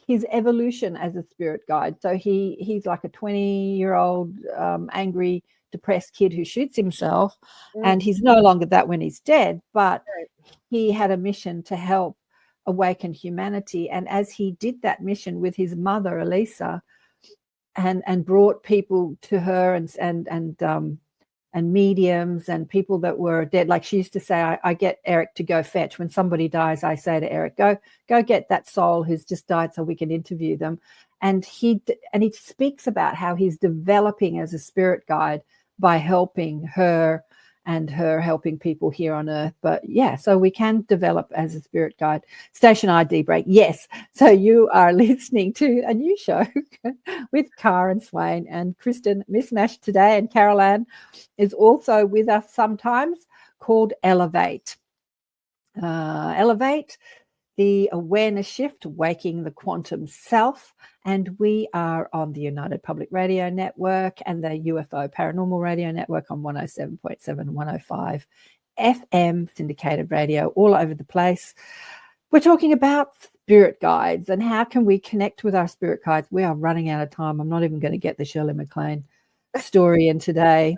evolution as a spirit guide. So he's like a 20-year-old angry, depressed kid who shoots himself, and he's no longer that when he's dead, but he had a mission to help awaken humanity. And as he did that mission with his mother, Elisa, and brought people to her and mediums and people that were dead, like she used to say, I get Eric to go fetch. When somebody dies, I say to Eric, go get that soul who's just died so we can interview them. And he speaks about how he's developing as a spirit guide by helping her and her helping people here on Earth. But yeah, so we can develop as a spirit guide. Station ID break. Yes. So you are listening to a new show with KAren Swain and Kristin Mismash today. And Carolann is also with us sometimes, called Elevate. Elevate, the awareness shift, waking the quantum self. And we are on the United Public Radio Network and the UFO Paranormal Radio Network on 107.7, 105 FM, syndicated radio all over the place. We're talking about spirit guides and how can we connect with our spirit guides. We are running out of time. I'm not even going to get the Shirley MacLaine story in today.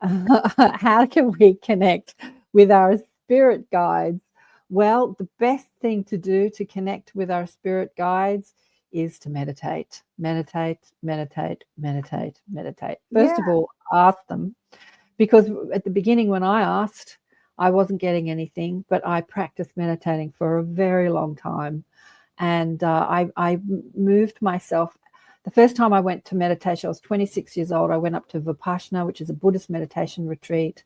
How can we connect with our spirit guides? Well, the best thing to do to connect with our spirit guides is to meditate. First of all, ask them, because at the beginning when I asked, I wasn't getting anything, but I practiced meditating for a very long time. And I moved myself. The first time I went to meditation, I was 26 years old. I went up to Vipassana, which is a Buddhist meditation retreat.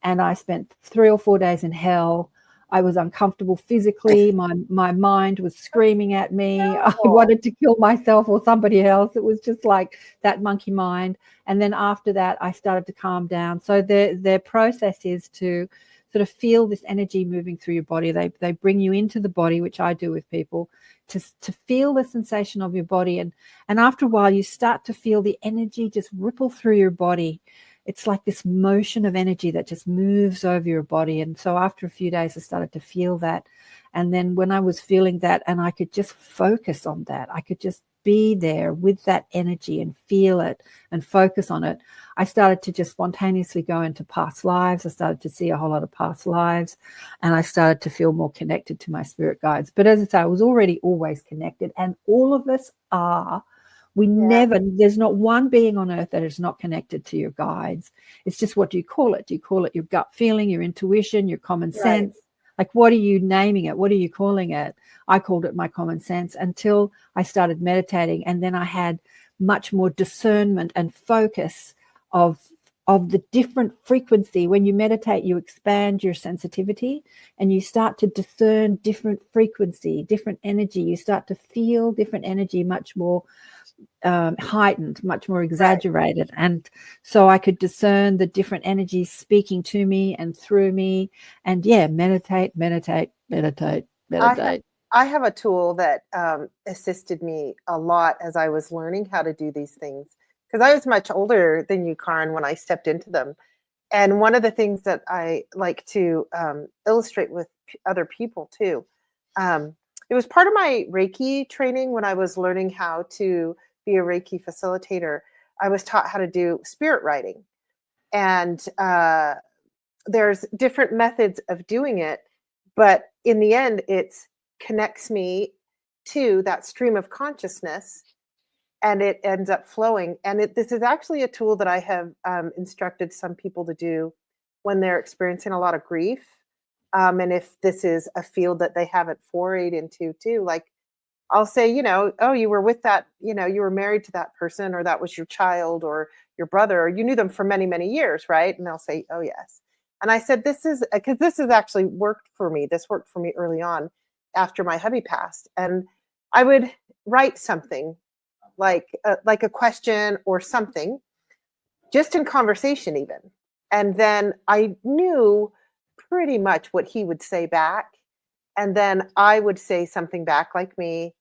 And I spent 3 or 4 days in hell. I was uncomfortable physically. My mind was screaming at me. I wanted to kill myself or somebody else. It was just like that monkey mind. And then after that, I started to calm down. So their process is to sort of feel this energy moving through your body. They bring you into the body, which I do with people, to feel the sensation of your body. And after a while, you start to feel the energy just ripple through your body. It's like this motion of energy that just moves over your body. And so after a few days, I started to feel that. And then when I was feeling that, and I could just focus on that, I could just be there with that energy and feel it and focus on it, I started to just spontaneously go into past lives. I started to see a whole lot of past lives, and I started to feel more connected to my spirit guides. But as I say, I was already always connected, and all of us are. There's not one being on earth that is not connected to your guides. It's just, what do you call it? Do you call it your gut feeling, your intuition, your common sense? Like, what are you naming it? What are you calling it? I called it my common sense until I started meditating. And then I had much more discernment and focus of the different frequency. When you meditate, you expand your sensitivity and you start to discern different frequency, different energy. You start to feel different energy much more heightened, much more exaggerated. And so I could discern the different energies speaking to me and through me. And meditate. I have a tool that assisted me a lot as I was learning how to do these things, because I was much older than you, Karen, when I stepped into them. And one of the things that I like to illustrate with other people too, it was part of my Reiki training when I was learning how to be a Reiki facilitator. I was taught how to do spirit writing. And there's different methods of doing it. But in the end, it connects me to that stream of consciousness, and it ends up flowing. And this is actually a tool that I have instructed some people to do when they're experiencing a lot of grief. And if this is a field that they haven't forayed into too, like I'll say, oh, you were with that, you were married to that person, or that was your child or your brother, or you knew them for many, many years, right? And they'll say, oh, yes. And I said, this is because this has actually worked for me. This worked for me early on after my hubby passed. And I would write something like a question or something, just in conversation even. And then I knew pretty much what he would say back. And then I would say something back like me.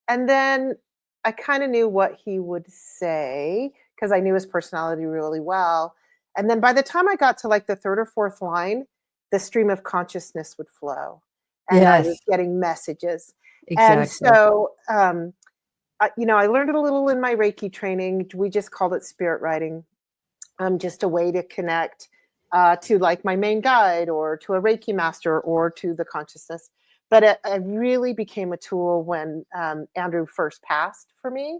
And then I kind of knew what he would say because I knew his personality really well. And then by the time I got to like the third or fourth line, the stream of consciousness would flow. And I was getting messages. Exactly. And so, I learned it a little in my Reiki training. We just called it spirit writing. Just a way to connect to like my main guide or to a Reiki master or to the consciousness. But it really became a tool when Andrew first passed for me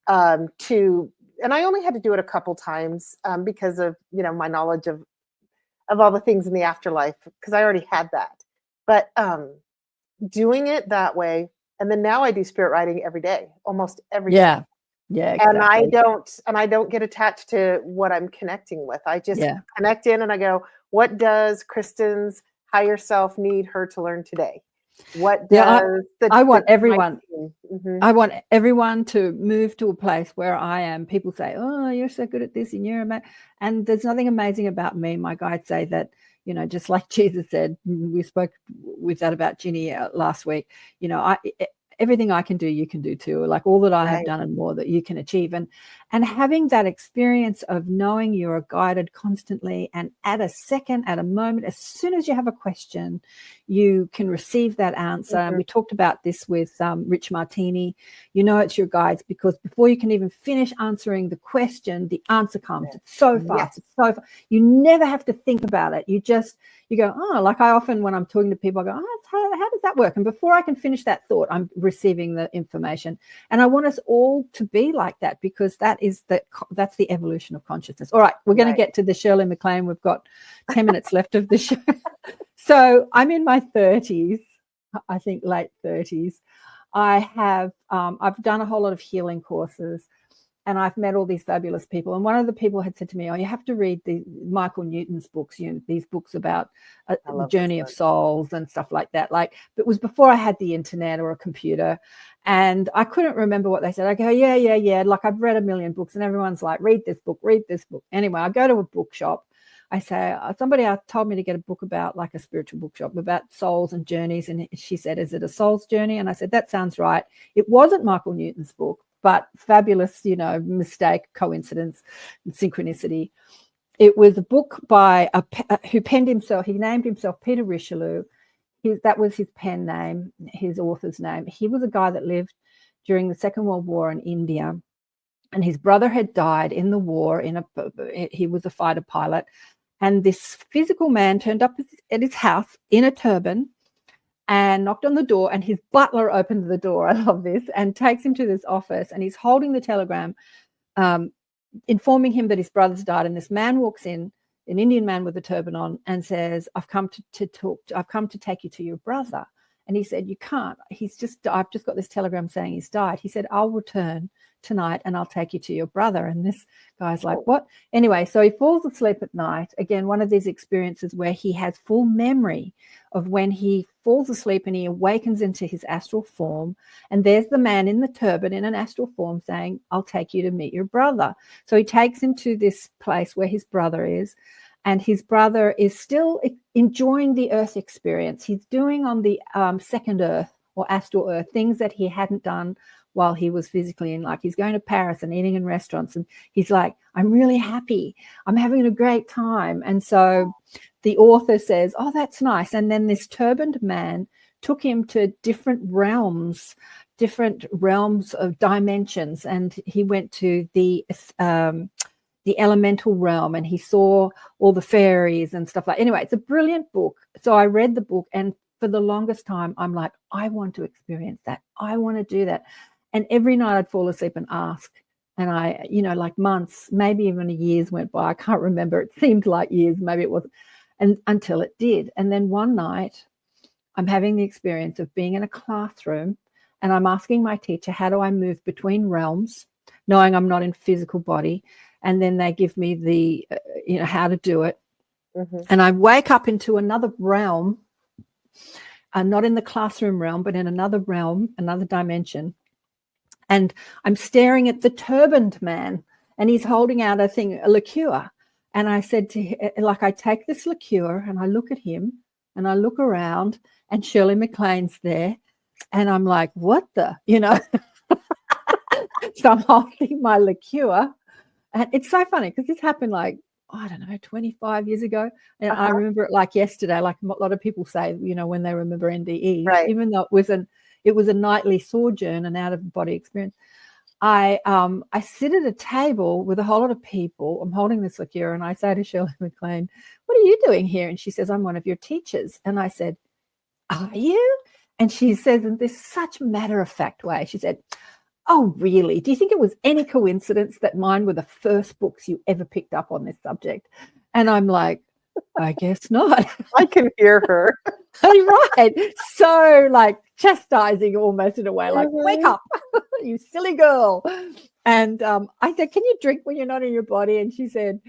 and I only had to do it a couple times because of, my knowledge of all the things in the afterlife, because I already had that. But doing it that way, and then now I do spirit writing every day, almost every day. Yeah, exactly. And I don't get attached to what I'm connecting with. I just connect in and I go, what does Kristin's higher self need her to learn today? What does I want everyone I want everyone to move to a place where I am. People say, oh, you're so good at this and you're amazing. And there's nothing amazing about me. My guides say that, just like Jesus said, we spoke with that about Ginny last week, everything I can do, you can do too. Like all that I have done and more that you can achieve. And having that experience of knowing you're guided constantly, and at a moment, as soon as you have a question, you can receive that answer. And we talked about this with Rich Martini. It's your guides because before you can even finish answering the question, the answer comes. It's so fast. It's so fast. You never have to think about it. You go, oh, like I often, when I'm talking to people, I go, oh, how does that work? And before I can finish that thought, I'm receiving the information. And I want us all to be like that, because that's the evolution of consciousness. All right, we're going to get to the Shirley MacLaine. We've got 10 minutes left of the show. So I'm in my 30s, I think late 30s. I've done a whole lot of healing courses, and I've met all these fabulous people. And one of the people had said to me, oh, you have to read the Michael Newton's books, these books about the journey of souls and stuff like that. But it was before I had the internet or a computer. And I couldn't remember what they said. I go, yeah. Like I've read a million books, and everyone's like, read this book. Anyway, I go to a bookshop. I say, somebody told me to get a book about like a spiritual bookshop about souls and journeys. And she said, is it a soul's journey? And I said, that sounds right. It wasn't Michael Newton's book, but fabulous, mistake, coincidence, synchronicity. It was a book by who penned himself. He named himself Peter Richelieu. That was his pen name, his author's name. He was a guy that lived during the Second World War in India, and his brother had died in the war. He was a fighter pilot, and this physical man turned up at his house in a turban and knocked on the door, and his butler opened the door. I love this, and takes him to this office, and he's holding the telegram, informing him that his brother's died. And this man walks in, an Indian man with a turban on, and says, I've come to take you to your brother. And he said, you can't. I've just got this telegram saying he's died. He said, I'll return tonight and I'll take you to your brother. And this guy's like, what? Anyway, so he falls asleep at night. Again, one of these experiences where he has full memory of when he falls asleep and he awakens into his astral form. And there's the man in the turban in an astral form saying, I'll take you to meet your brother. So he takes him to this place where his brother is. And his brother is still enjoying the earth experience. He's doing on the second earth or astral earth things that he hadn't done while he was physically in. Like he's going to Paris and eating in restaurants. And he's like, I'm really happy. I'm having a great time. And so the author says, oh, that's nice. And then this turbaned man took him to different realms of dimensions. And he went to the elemental realm, and he saw all the fairies and stuff like. Anyway, it's a brilliant book. So I read the book, and for the longest time, I'm like, I want to experience that. I want to do that. And every night I'd fall asleep and ask. And I, like months, maybe even years went by. I can't remember. It seemed like years. Maybe it wasn't. And until it did. And then one night, I'm having the experience of being in a classroom, and I'm asking my teacher, how do I move between realms, knowing I'm not in physical body? And then they give me the, how to do it. Mm-hmm. And I wake up into another realm, not in the classroom realm, but in another realm, another dimension. And I'm staring at the turbaned man, and he's holding out a liqueur. And I said to him, I take this liqueur and I look at him and I look around, and Shirley MacLaine's there. And I'm like, what the, So I'm holding my liqueur. And it's so funny because this happened 25 years ago. And I remember it like yesterday, like a lot of people say, when they remember NDE, right. Even though it was a nightly sojourn, an out-of-body experience. I sit at a table with a whole lot of people. I'm holding this liqueur, and I say to Shirley MacLaine, what are you doing here? And she says, I'm one of your teachers. And I said, are you? And she says in this such matter-of-fact way, she said, oh, really? Do you think it was any coincidence that mine were the first books you ever picked up on this subject? And I'm like, I guess not. I can hear her. Right. So chastising almost in a way, like, wake up, you silly girl. And I said, can you drink when you're not in your body? And she said,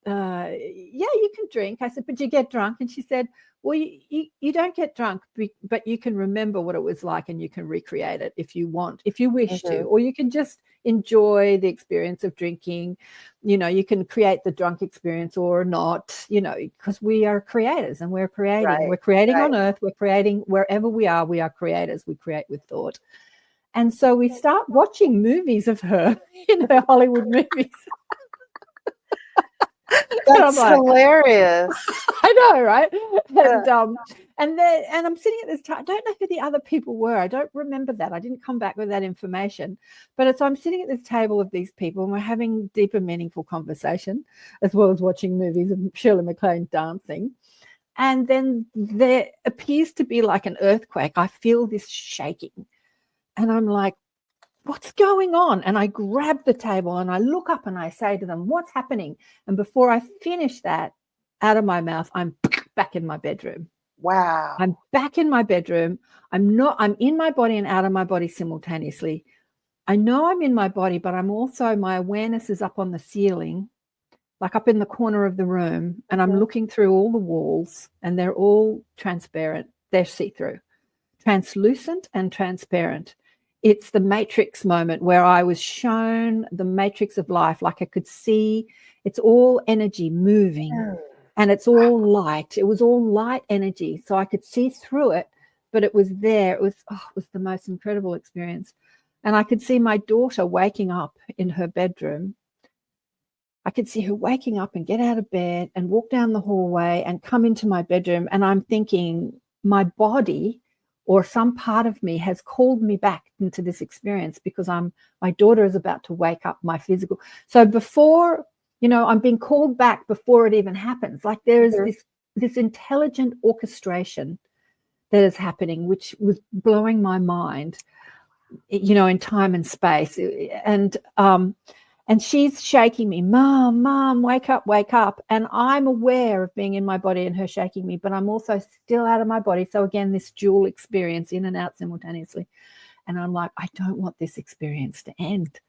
yeah, you can drink. I said, but you get drunk? And she said, well, you don't get drunk, but you can remember what it was like, and you can recreate it if you want, if you wish to, or you can just enjoy the experience of drinking. You can create the drunk experience or not, because we are creators, and we're creating. Right. We're creating on earth. We're creating wherever we are creators. We create with thought. And so we start watching movies of her, Hollywood movies. That's hilarious. I know, right? And I'm sitting at this time. I don't know who the other people were. I don't remember that. I didn't come back with that information. But so I'm sitting at this table of these people, and we're having deep and meaningful conversation, as well as watching movies of Shirley MacLaine dancing. And then there appears to be like an earthquake. I feel this shaking, and I'm like, what's going on? And I grab the table and I look up and I say to them, what's happening? And before I finish that, out of my mouth, I'm back in my bedroom. Wow. I'm back in my bedroom. I'm in my body and out of my body simultaneously. I know I'm in my body, but my awareness is up on the ceiling, like up in the corner of the room. And I'm looking through all the walls, and they're all transparent. They're see-through, translucent and transparent. It's the matrix moment where I was shown the matrix of life, like I could see it's all energy moving and it's all light. It was all light energy, so I could see through it, but it was there. It was the most incredible experience. And I could see my daughter waking up in her bedroom. I could see her waking up and get out of bed and walk down the hallway and come into my bedroom. And I'm thinking, my body or some part of me has called me back into this experience because my daughter is about to wake up, my physical. So before, I'm being called back before it even happens. Like there is this intelligent orchestration that is happening, which was blowing my mind, in time and space. And she's shaking me, Mom, wake up. And I'm aware of being in my body and her shaking me, but I'm also still out of my body. So again, this dual experience, in and out simultaneously. And I'm like, I don't want this experience to end.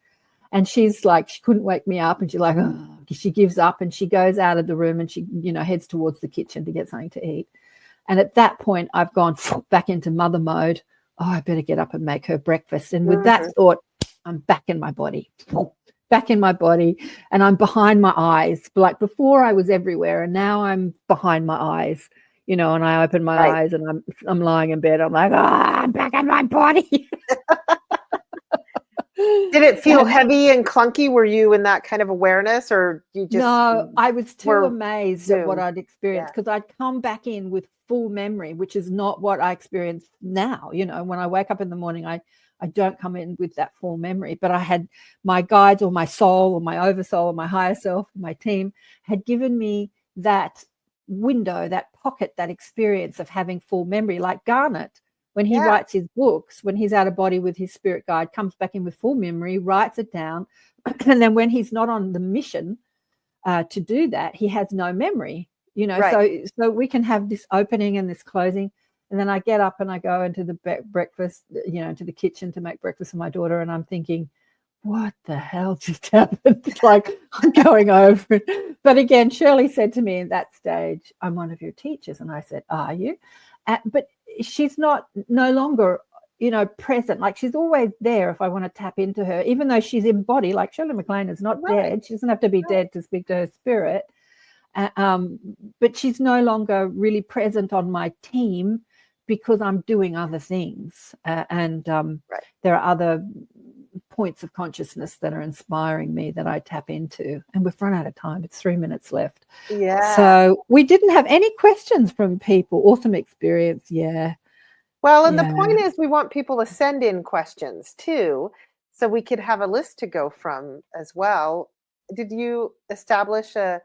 And she's like, she couldn't wake me up. And she's like, oh, she gives up and she goes out of the room and she, heads towards the kitchen to get something to eat. And at that point, I've gone back into mother mode. Oh, I better get up and make her breakfast. And with that thought, I'm back in my body. And I'm behind my eyes. Like before I was everywhere and now I'm behind my eyes, and I open my eyes and I'm lying in bed. I'm like, I'm back in my body. Did it feel heavy and clunky? Were you in that kind of awareness or you just? No, I was too amazed at what I'd experienced because I'd come back in with full memory, which is not what I experience now. When I wake up in the morning, I don't come in with that full memory, but I had my guides or my soul or my oversoul or my higher self, my team had given me that window, that pocket, that experience of having full memory. Like Garnet, when he writes his books, when he's out of body with his spirit guide, comes back in with full memory, writes it down. And then when he's not on the mission to do that, he has no memory, so we can have this opening and this closing. And then I get up and I go into the breakfast, to the kitchen to make breakfast for my daughter. And I'm thinking, what the hell just happened? Like I'm going over it. But again, Shirley said to me at that stage, I'm one of your teachers. And I said, are you? But she's no longer, present. Like she's always there if I want to tap into her, even though she's in body. Like Shirley MacLaine is not dead. She doesn't have to be dead to speak to her spirit. But she's no longer really present on my team because I'm doing other things. And there are other points of consciousness that are inspiring me that I tap into. And we've run out of time. It's 3 minutes left. Yeah. So we didn't have any questions from people. Awesome experience. Yeah. Well, and the point is we want people to send in questions too, so we could have a list to go from as well. Did you establish an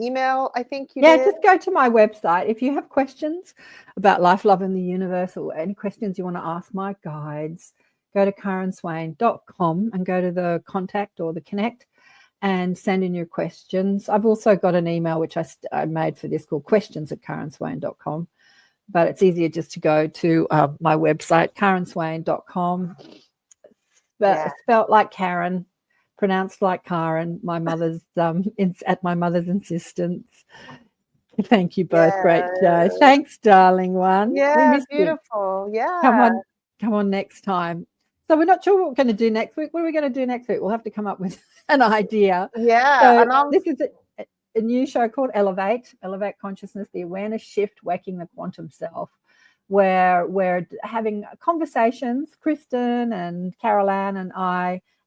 email? I think you did. Just go to my website. If you have questions about life, love, and the universe, or any questions you want to ask my guides, go to KarenSwain.com and go to the contact or the connect and send in your questions. I've also got an email which I made for this called questions@KarenSwain.com. But it's easier just to go to my website, KarenSwain.com. Spelt like Karen, pronounced like Karen. My mother's at my mother's insistence. Thank you both. Great show. Thanks, darling one. Yeah, beautiful. You. Yeah. Come on next time. So we're not sure what we're going to do next week. What are we going to do next week? We'll have to come up with an idea. Yeah. So this is a new show called Elevate Consciousness, the awareness shift, waking the quantum self, where we're having conversations, Kristin and Carolann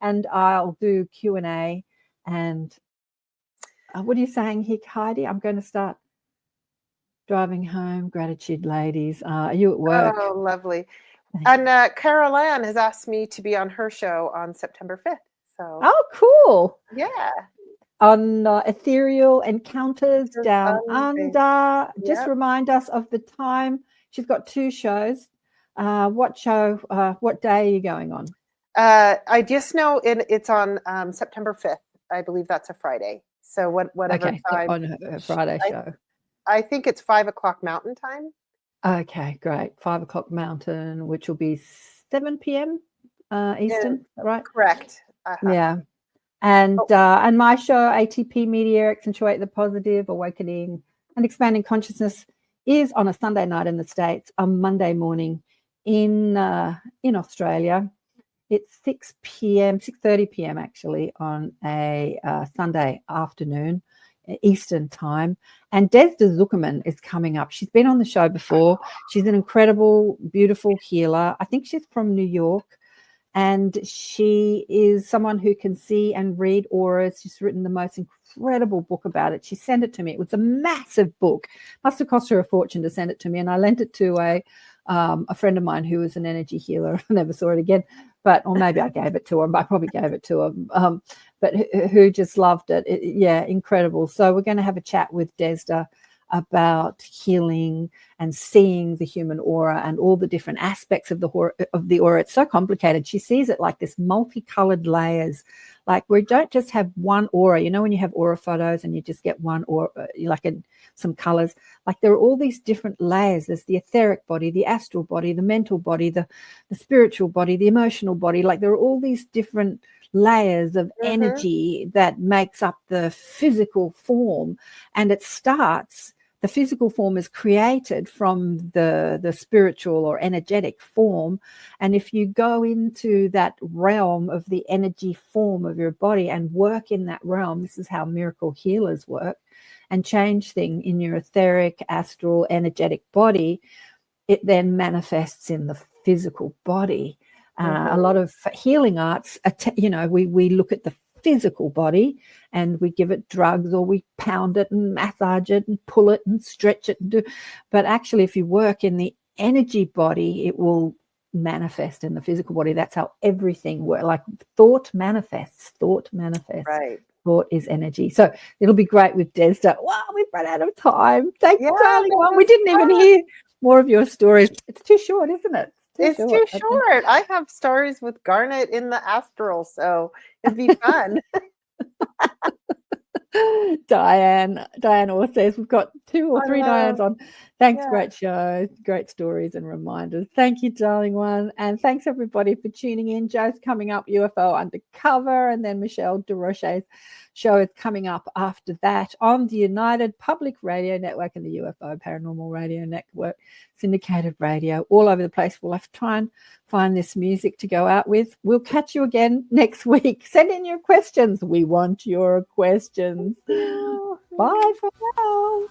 and I'll do Q&A. And what are you saying here, Heidi? I'm going to start driving home. Gratitude, ladies. Are you at work? Oh, lovely. And Carolann has asked me to be on her show on September 5th. So. Oh, cool. Yeah. On Ethereal Encounters Down Under. Just remind us of the time. She's got 2 shows. What day are you going on? I just know it's on September 5th. I believe that's a Friday. So whatever time. So on her Friday show. I think it's 5:00 Mountain Time. Okay, great. 5:00 Mountain, which will be 7 p.m. Eastern, right? Correct. Yeah. And my show, ATP Media, Accentuate the Positive, Awakening and Expanding Consciousness, is on a Sunday night in the States, on Monday morning in Australia. It's 6:30 p.m. actually on a Sunday afternoon Eastern time. And Desda Zuckerman is coming up. She's been on the show before. She's an incredible, beautiful healer. I think she's from New York. And she is someone who can see and read auras. She's written the most incredible book about it. She sent it to me. It was a massive book. Must have cost her a fortune to send it to me. And I lent it to a friend of mine who was an energy healer. I never saw it again. Or maybe I gave it to her. But I probably gave it to her. But who just loved it. Yeah, incredible. So we're going to have a chat with Desda about healing and seeing the human aura and all the different aspects of the aura. It's so complicated. She sees it like this multicolored layers. Like we don't just have one aura. You know, when you have aura photos and you just get one aura, like some colors, like there are all these different layers. There's the etheric body, the astral body, the mental body, the spiritual body, the emotional body. Like there are all these different layers of energy that makes up the physical form. And it starts, the physical form is created from the spiritual or energetic form. And if you go into that realm of the energy form of your body and work in that realm, this is how miracle healers work, and change things in your etheric, astral, energetic body, it then manifests in the physical body. A lot of healing arts, we look at the physical body and we give it drugs, or we pound it and massage it and pull it and stretch it but actually if you work in the energy body, it will manifest in the physical body. That's how everything works. Like thought manifests. Right. Thought is energy. So it'll be great with Desda. Wow, we've run out of time. Thank you, darling. Well, we didn't even hear more of your stories. It's too short, isn't it? It's too short. I have stories with Garnet in the astral, so it'd be fun. Diane also says we've got 2 or 3 Dianes on. Thanks, great show, great stories and reminders. Thank you, darling one. And thanks everybody for tuning in. Joe's coming up, UFO Undercover, and then Michelle DeRoche's show is coming up after that on the United Public Radio Network and the UFO Paranormal Radio Network, syndicated radio, all over the place. We'll have to try and find this music to go out with. We'll catch you again next week. Send in your questions. We want your questions. Bye for now.